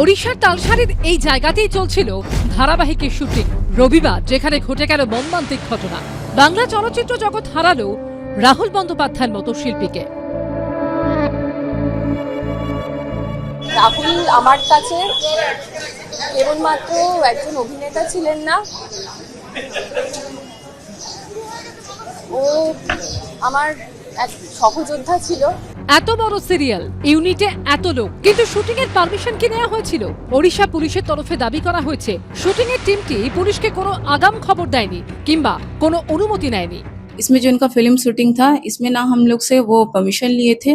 ওড়িশার তালসারির এই জায়গাতেই চলছিল ধারাবাহিকের শুটিং। রবিবার যেখানে ঘটে গেল মর্মান্তিক ঘটনা, বাংলা চলচ্চিত্র জগৎ হারালো রাহুল বন্দ্যোপাধ্যায়ের মতো শিল্পীকে। রাহুল আমার কাছে কেবলমাত্র একজন অভিনেতা ছিলেন না, ও আমার এক সহযোদ্ধা ছিল। এত বড় সিরিয়াল ইউনিটে এত লোক, কিন্তু শুটিং এর পারমিশন কি নেওয়া হয়েছিল? ওড়িশা পুলিশের তরফে দাবি করা হয়েছে শুটিং এর টিমটি পুলিশকে কোনো আগাম খবর দেয়নি কিংবা কোনো অনুমতি নেয়নি। इसमें जो इनका फिल्म शूटिंग था, इसमें ना हम लोग से वो परमिशन लिए थे,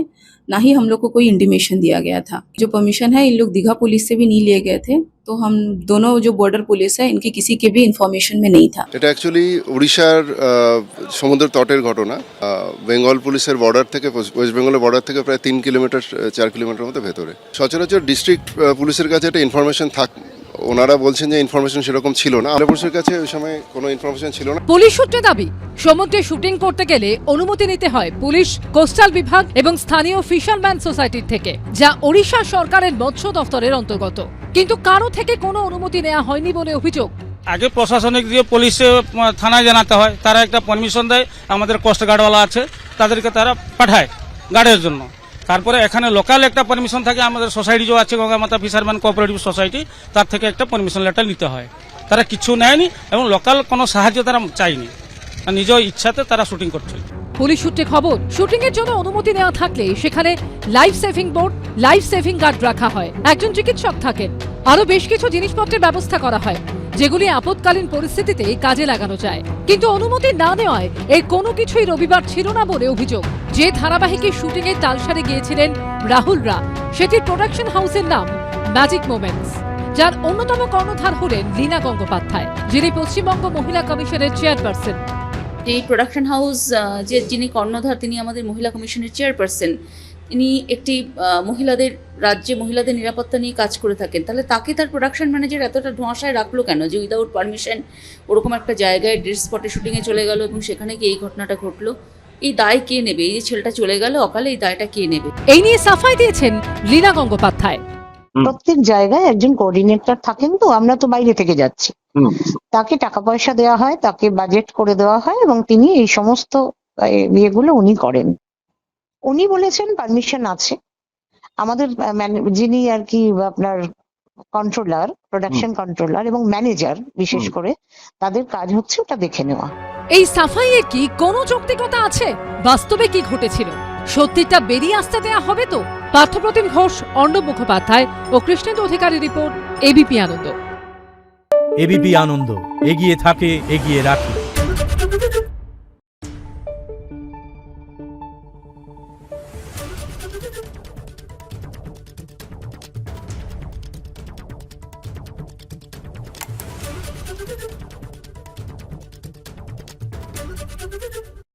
ना ही हम लोग को कोई इंटीमेशन दिया गया था। जो परमिशन है इन लोग दीघा पुलिस से भी नहीं लिए गए थे, तो हम दोनों जो बॉर्डर पुलिस है इनकी किसी के भी इन्फॉर्मेशन में नहीं था। এটা অ্যাকচুয়ালি উড়িষ্যার সমুদ্র তটের ঘটনা। বেঙ্গল পুলিশের বর্ডার থেকে, ওয়েস্ট বেঙ্গলের বর্ডার থেকে প্রায় 3 কিলোমিটার 4 কিলোমিটার মতো ভেতরে। সচরাচর ডিস্ট্রিক্ট পুলিশের কাছে একটা ইনফরমেশন ওনারা বলছেন যে ইনফরমেশন সেরকম ছিল না, আলিপুর পুলিশের কাছে ওই সময় কোনো ইনফরমেশন ছিল না। পুলিশ সূত্রে দাবি, সমুদ্রে শুটিং করতে গেলে অনুমতি নিতে হয় পুলিশ, কোস্টাল বিভাগ এবং স্থানীয় ফিশারম্যান সোসাইটির থেকে, যা ওড়িশা সরকারের মৎস্য দফতরের অন্তর্গত। কিন্তু কারো থেকে কোনো অনুমতি নেওয়া হয়নি বলে অভিযোগ। আগে প্রশাসনিক দিয়ে পুলিশে থানায় জানাতে হয়, তারা একটা পারমিশন দেয়, আমাদের কোস্ট গার্ডওয়ালা আছে তাদেরকে তারা পাঠায় গার্ডের জন্য। তারপরে এখানে লোকাল একটা পারমিশন থাকে, আমাদের সোসাইটি যে আছে গঙ্গামাতা ফিশারম্যান কোঅপারেটিভ সোসাইটি, তার থেকে একটা পারমিশন লেটার নিতে হয়। তারা কিছু নেয়নি এবং লোকাল কোনো সাহায্য তারা চায়নি, নিজ ইচ্ছাতে তারা শুটিং করছে। পুলিশ সূত্রে খবর, শুটিং এর জন্য অনুমতি নেওয়া থাকলে সেখানে life saving board, life saving guard রাখা হয়, একজন চিকিৎসক থাকেন, আরো বেশ কিছু জিনিসপত্রের ব্যবস্থা করা হয় যেগুলি আপৎকালীন পরিস্থিতিতে কাজে লাগানো যায়। কিন্তু অনুমতি না নেওয়ায় এর কোনো কিছুই রবিবার ছিল না বলে অভিযোগ। যে ধারাবাহিকের শুটিং এ তালসারে গিয়েছিলেন রাহুলরা, সেটির প্রোডাকশন হাউসের নাম ম্যাজিক মোমেন্টস, যার অন্যতম কর্ণধার হলেন লীনা গঙ্গোপাধ্যায়, যিনি পশ্চিমবঙ্গ মহিলা কমিশনের চেয়ারপারসন। এই প্রোডাকশন হাউস যিনি কর্ণধার, তিনি আমাদের মহিলা কমিশনের চেয়ারপারসন। তিনি একটি মহিলাদের রাজ্যে মহিলাদের নিরাপত্তা নিয়ে কাজ করে থাকেন। তাহলে তাকে তার প্রোডাকশন ম্যানেজার এতটা ধোঁয়াশায় রাখলো কেন যে উইদাউট পারমিশন ওরকম একটা জায়গায় ড্রেস স্পটে শুটিংয়ে চলে গেল এবং সেখানে গিয়ে এই ঘটনাটা ঘটলো? এই দায় কে নেবে? এই যে ছেলেটা চলে গেল অকালে, এই দায়টা কে নেবে? এই নিয়ে সাফাই দিয়েছেন লীনা গঙ্গোপাধ্যায়। প্রত্যেক জায়গায় একজন কোঅর্ডিনেটর থাকেন, তো আমরা তো বাইরে থেকে যাচ্ছি, তাকে টাকা পয়সা দেওয়া হয়, তাকে বাজেট করে দেওয়া হয় এবং তিনি এই সমস্ত ইয়েগুলো উনি করেন। উনি বলেছেন পারমিশন আছে। আমাদের যিনি আর কি আপনার কন্ট্রোলার, প্রোডাকশন কন্ট্রোলার এবং ম্যানেজার বিশেষ করে, তাদের কাজ হচ্ছে ওটা দেখে নেওয়া। এই সাফাইয়ের কি কোনো যৌক্তিকতা আছে? বাস্তবে কি ঘটেছিল সত্যিটা বেরিয়ে আসতে দেয়া হবে তো? পার্থপ্রতিম ঘোষ, অর্ণব মুখোপাধ্যায় ও কৃষ্ণেন্দু অধিকারী রিপোর্ট, এবিপি আনন্দ। এবিপি আনন্দ, এগিয়ে থাকে, এগিয়ে রাখে।